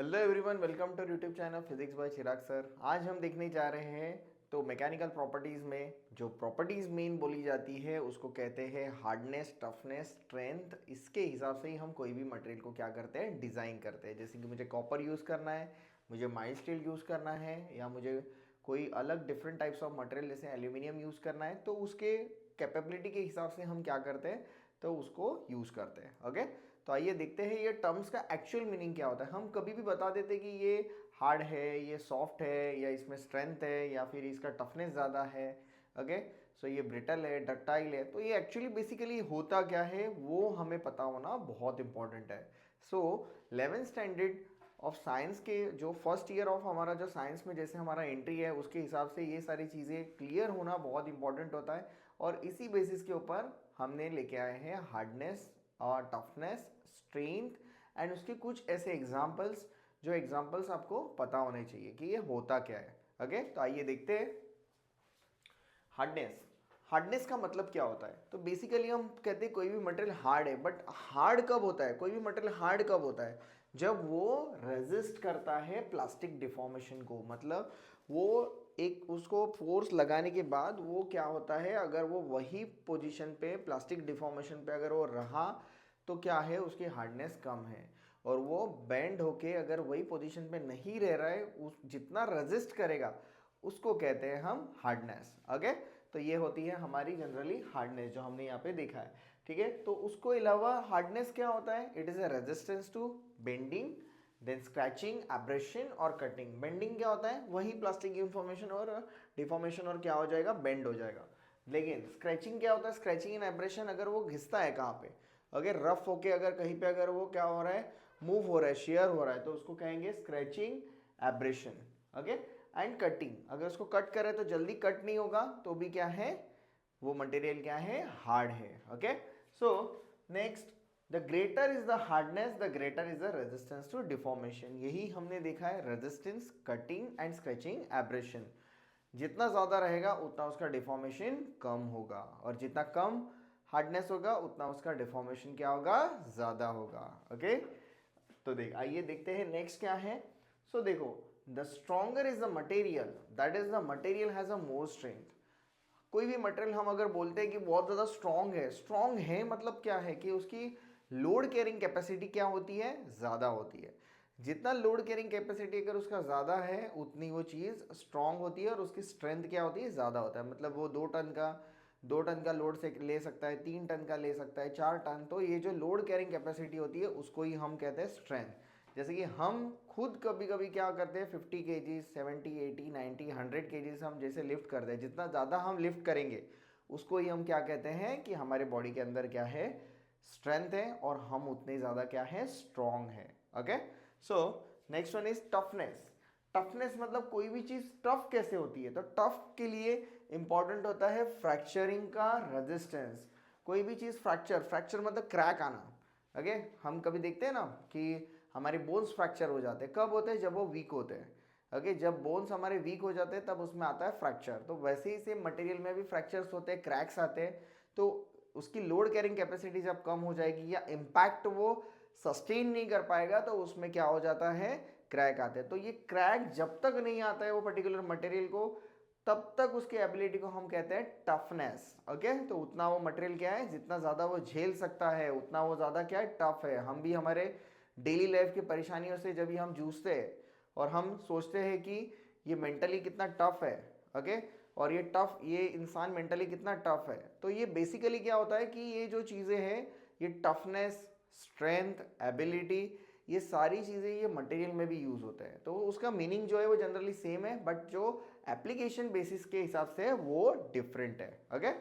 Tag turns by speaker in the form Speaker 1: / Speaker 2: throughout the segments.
Speaker 1: Hello everyone, welcome to YouTube channel physics by Chirag sir. आज हम देखने जा रहे हैं तो मैकेनिकल प्रॉपर्टीज़ में जो प्रॉपर्टीज़ मेन बोली जाती है उसको कहते हैं हार्डनेस, टफनेस, स्ट्रेंथ। इसके हिसाब से ही हम कोई भी मटेरियल को क्या करते हैं, डिज़ाइन करते हैं। जैसे कि मुझे कॉपर यूज़ करना है, मुझे माइल्ड स्टील यूज़ करना है, या मुझे कोई अलग डिफरेंट टाइप्स ऑफ मटेरियल जैसे एल्यूमिनियम यूज़ करना है, तो उसके कैपेबिलिटी के हिसाब से हम क्या करते हैं, तो उसको यूज़ करते हैं। ओके, तो आइए देखते हैं ये टर्म्स का एक्चुअल मीनिंग क्या होता है। हम कभी भी बता देते कि ये हार्ड है, ये सॉफ्ट है, या इसमें स्ट्रेंथ है, या फिर इसका टफनेस ज़्यादा है। ओके, सो ये ब्रिटल है, डक्टाइल है, तो ये एक्चुअली बेसिकली होता क्या है वो हमें पता होना बहुत इंपॉर्टेंट है। सो 11th स्टैंडर्ड ऑफ साइंस के जो फर्स्ट ईयर ऑफ हमारा जो साइंस में जैसे हमारा एंट्री है उसके हिसाब से ये सारी चीज़ें क्लियर होना बहुत इंपॉर्टेंट होता है। और इसी बेसिस के ऊपर हमने लेके आए हैं हार्डनेस और टफनेस, स्ट्रेंथ एंड उसके कुछ ऐसे एग्जांपल्स जो एग्जांपल्स आपको पता होने चाहिए कि ये होता क्या है। ओके, तो आइए देखते हैं हार्डनेस। हार्डनेस का मतलब क्या होता है? तो बेसिकली हम कहते हैं कोई भी मटेरियल हार्ड है, बट हार्ड कब होता है, कोई भी मटेरियल हार्ड कब होता है? जब वो रेजिस्ट करता है प्लास्टिक डिफॉर्मेशन को। मतलब वो एक उसको फोर्स लगाने के बाद वो क्या होता है, अगर वो वही पोजीशन पे प्लास्टिक डिफॉर्मेशन पे अगर वो रहा तो क्या है, उसकी हार्डनेस कम है। और वो बेंड होके अगर वही पोजीशन पे नहीं रह रहा है, उस जितना रेजिस्ट करेगा उसको कहते हैं हम हार्डनेस। ओके, तो ये होती है हमारी जनरली हार्डनेस जो हमने यहाँ पे देखा है। ठीक है, तो उसको अलावा हार्डनेस क्या होता है? It is a resistance to bending, then scratching, abrasion और कटिंग। बेंडिंग क्या होता है? वही प्लास्टिक इंफॉर्मेशन और डिफॉर्मेशन और क्या हो जाएगा, बेंड हो जाएगा। लेकिन स्क्रैचिंग क्या होता है? स्क्रैचिंग एंड एब्रेशन अगर वो घिसता है कहाँ पे, अगर रफ होके अगर कहीं पे अगर वो क्या हो रहा है, मूव हो रहा है, शेयर हो रहा है, तो उसको कहेंगे scratching, abrasion. Okay, and cutting, अगर उसको कट करे तो जल्दी कट नहीं होगा तो भी क्या है, वो मटेरियल क्या है, हार्ड है। Okay, so next, the greater is the hardness, the greater is the resistance to deformation. यही हमने देखा है, resistance, cutting and scratching, abrasion. जितना ज़्यादा रहेगा उतना उसका डिफॉर्मेशन कम होगा, और जितना कम हार्डनेस होगा उतना उसका डिफॉर्मेशन क्या होगा, ज़्यादा होगा। ओके, तो देख आइए देखते हैं नेक्स्ट क्या है। सो देखो, the stronger is the material, that is the material has a more strength. कोई भी मटेरियल हम अगर बोलते हैं कि बहुत ज़्यादा स्ट्रॉन्ग है मतलब क्या है कि उसकी लोड कैरिंग कैपेसिटी क्या होती है, ज़्यादा होती है। जितना लोड कैरिंग कैपेसिटी अगर उसका ज़्यादा है उतनी वो चीज़ स्ट्रॉन्ग होती है, और उसकी स्ट्रेंथ क्या होती है, ज़्यादा होता है। मतलब वो 2 टन का लोड से ले सकता है, 3 टन का ले सकता है, 4 टन। तो ये जो लोड कैरिंग कैपेसिटी होती है उसको ही हम कहते हैं स्ट्रेंथ। जैसे कि हम खुद कभी कभी क्या करते हैं, 50 kg, 70, 80, 90, 100 kg हम जैसे लिफ्ट करते हैं, जितना ज़्यादा हम लिफ्ट करेंगे उसको ही हम क्या कहते हैं कि हमारे बॉडी के अंदर क्या है, स्ट्रेंथ है, और हम उतने ज़्यादा क्या है, स्ट्रॉन्ग है। Okay, so next one is toughness. Toughness मतलब कोई भी चीज़ टफ कैसे होती है, तो टफ के लिए इंपॉर्टेंट होता है फ्रैक्चरिंग का रेजिस्टेंस। कोई भी चीज़ फ्रैक्चर, फ्रैक्चर मतलब क्रैक आना। ओके, हम कभी देखते हैं ना कि हमारे बोन्स फ्रैक्चर हो जाते हैं, कब होते हैं, जब वो वीक होते हैं। ओके, जब बोन्स हमारे वीक हो जाते हैं तब उसमें आता है फ्रैक्चर। तो वैसे ही सेम मटेरियल में भी फ्रैक्चर्स होते हैं, क्रैक्स आते हैं। तो उसकी लोड कैरिंग कैपेसिटी जब कम हो जाएगी या इम्पैक्ट वो सस्टेन नहीं कर पाएगा तो उसमें क्या हो जाता है, क्रैक आते हैं। तो ये क्रैक जब तक नहीं आता है वो पर्टिकुलर मटेरियल को, तब तक उसकी एबिलिटी को हम कहते हैं टफनेस। ओके, तो उतना वो मटेरियल क्या है, जितना ज़्यादा वो झेल सकता है उतना वो ज़्यादा क्या है, टफ है। हम भी हमारे डेली लाइफ की परेशानियों से जब भी हम जूझते हैं और हम सोचते हैं कि ये मेंटली कितना टफ है। ओके, और ये इंसान मेंटली कितना टफ है, तो ये बेसिकली क्या होता है कि ये जो चीज़ें हैं, ये टफनेस, स्ट्रेंथ, एबिलिटी, ये सारी चीज़ें ये मटेरियल में भी यूज़ होते हैं। तो उसका मीनिंग जो है वो जनरली सेम है, बट जो एप्लीकेशन बेसिस के हिसाब से है वो डिफरेंट है। Okay,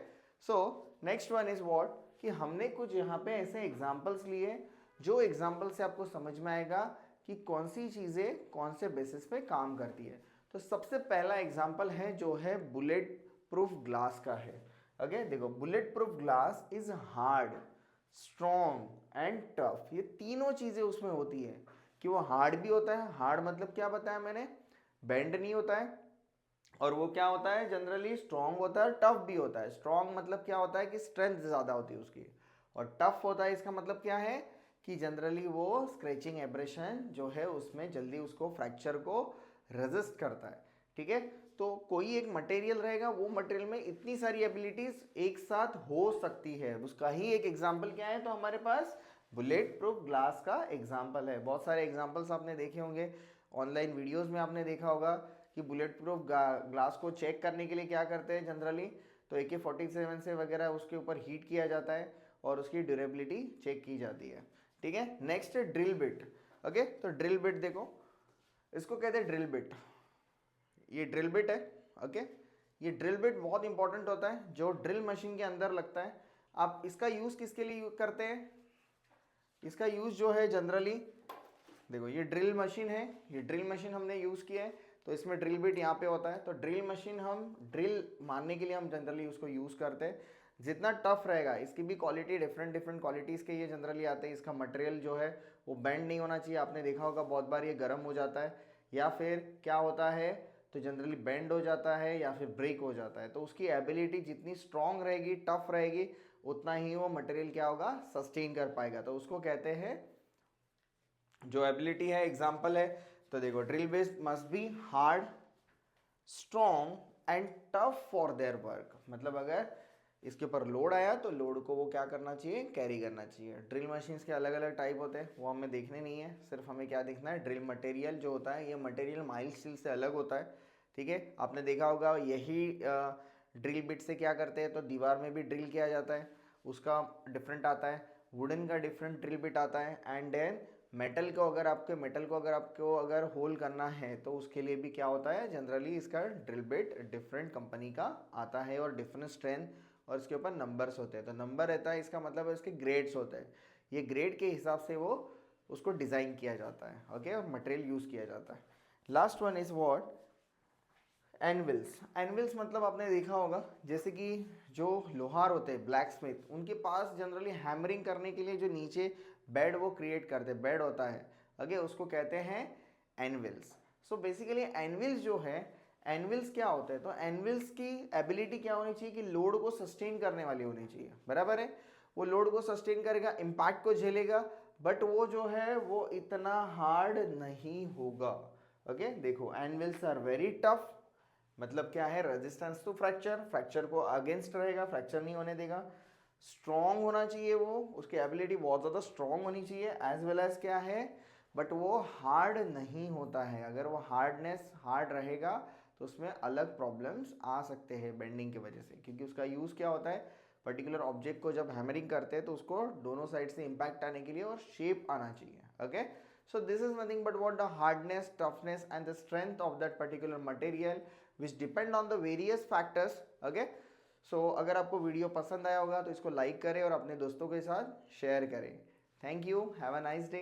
Speaker 1: so next one is what, कि हमने कुछ यहाँ पे ऐसे एग्जांपल्स लिए जो एग्जाम्पल से आपको समझ में आएगा कि कौन सी चीज़ें कौन से बेसिस पे काम करती है। तो सबसे पहला एग्जाम्पल है जो है बुलेट प्रूफ ग्लास का है। ओके, देखो, bullet proof glass is hard, strong and tough. ये तीनों चीज़ें उसमें होती है कि वो हार्ड भी होता है। हार्ड मतलब क्या बताया मैंने, बेंड नहीं होता है। और वो क्या होता है, जनरली स्ट्रॉन्ग होता है, टफ भी होता है। स्ट्रॉन्ग मतलब क्या होता है कि स्ट्रेंथ ज़्यादा होती है उसकी, और टफ होता है इसका मतलब क्या है कि जनरली वो स्क्रैचिंग एब्रेशन जो है उसमें जल्दी उसको फ्रैक्चर को रेजिस्ट करता है, ठीक है। तो कोई एक मटेरियल रहेगा, वो मटेरियल में इतनी सारी एबिलिटीज एक साथ हो सकती है, उसका ही एक एग्जांपल क्या है, तो हमारे पास बुलेट प्रूफ ग्लास का एग्जांपल है। बहुत सारे एग्जांपल्स आपने देखे होंगे, ऑनलाइन वीडियोस में आपने देखा होगा कि बुलेट प्रूफ ग्लास को चेक करने के लिए क्या करते हैं जनरली, तो AK-47 से वगैरह उसके ऊपर हीट किया जाता है और उसकी ड्यूरेबिलिटी चेक की जाती है, ठीक है। नेक्स्ट है ड्रिल बिट। ओके, तो ड्रिल बिट देखो, इसको कहते हैं ड्रिल बिट, ये ड्रिल बिट है। ओके, ये ड्रिल बिट बहुत इंपॉर्टेंट होता है, जो ड्रिल मशीन के अंदर लगता है। आप इसका यूज किसके लिए करते हैं, इसका यूज जो है जनरली देखो, ये ड्रिल मशीन है, ये ड्रिल मशीन हमने यूज किया है, तो इसमें ड्रिल बिट यहाँ पे होता है। तो ड्रिल मशीन हम ड्रिल मारने के लिए हम जनरली उसको यूज करते हैं। जितना टफ रहेगा, इसकी भी क्वालिटी डिफरेंट डिफरेंट क्वालिटीज़ के ये जनरली आते हैं। इसका मटेरियल जो है वो बेंड नहीं होना चाहिए, आपने देखा होगा बहुत बार ये गर्म हो जाता है या फिर क्या होता है, तो जनरली बेंड हो जाता है या फिर ब्रेक हो जाता है। तो उसकी एबिलिटी जितनी स्ट्रांग रहेगी, टफ रहेगी, उतना ही वो मटेरियल क्या होगा, सस्टेन कर पाएगा। तो उसको कहते हैं, जो एबिलिटी है एग्जाम्पल है, तो देखो drill base must be hard, strong and tough for their work. मतलब अगर इसके ऊपर लोड आया तो लोड को वो क्या करना चाहिए, कैरी करना चाहिए। ड्रिल मशीन्स के अलग अलग टाइप होते हैं, वो हमें देखने नहीं है, सिर्फ हमें क्या देखना है, ड्रिल मटेरियल जो होता है, ये मटेरियल माइल्ड स्टील से अलग होता है, ठीक है। आपने देखा होगा यही ड्रिल बिट से क्या करते हैं, तो दीवार में भी ड्रिल किया जाता है, उसका डिफरेंट आता है। वुडन का डिफरेंट ड्रिल बिट आता है। एंड देन मेटल को अगर आपको अगर होल करना है, तो उसके लिए भी क्या होता है, जनरली इसका ड्रिल बिट डिफरेंट कंपनी का आता है और डिफरेंट स्ट्रेंथ, और इसके ऊपर नंबर्स होते हैं। तो नंबर रहता है, इसका मतलब है इसके ग्रेड्स होते हैं, ये ग्रेड के हिसाब से वो उसको डिज़ाइन किया जाता है, ओके, और मटेरियल यूज़ किया जाता है। Last one is what, anvils. Anvils मतलब आपने देखा होगा, जैसे कि जो लोहार होते हैं, ब्लैक स्मिथ, उनके पास जनरली हैमरिंग करने के लिए जो नीचे बेड वो क्रिएट करते हैं, बेड होता है, ओके, उसको कहते हैं एनविल्स। सो बेसिकली एनविल्स जो है, एनविल्स क्या होते हैं, तो एनविल्स की एबिलिटी क्या होनी चाहिए कि लोड को सस्टेन करने वाली होनी चाहिए, बराबर है। वो लोड को सस्टेन करेगा, इम्पैक्ट को झेलेगा, बट वो जो है वो इतना हार्ड नहीं होगा। ओके, देखो एनविल्स आर वेरी टफ, मतलब क्या है, रेजिस्टेंस टू फ्रैक्चर, फ्रैक्चर को अगेंस्ट रहेगा, फ्रैक्चर नहीं होने देगा। स्ट्रॉन्ग होना चाहिए वो, उसकी एबिलिटी बहुत ज़्यादा स्ट्रॉन्ग होनी चाहिए, एज वेल एज क्या है, बट वो हार्ड नहीं होता है। अगर वो हार्ड रहेगा तो उसमें अलग प्रॉब्लम्स आ सकते हैं बेंडिंग की वजह से, क्योंकि उसका यूज़ क्या होता है, पर्टिकुलर ऑब्जेक्ट को जब हैमरिंग करते हैं तो उसको दोनों साइड से इम्पैक्ट आने के लिए और शेप आना चाहिए, okay. So this is nothing but what the hardness, toughness and the strength of that particular material which depend on the various factors, okay. So अगर आपको वीडियो पसंद आया होगा तो इसको लाइक करें और अपने दोस्तों के साथ शेयर करें। Thank you, have a nice day.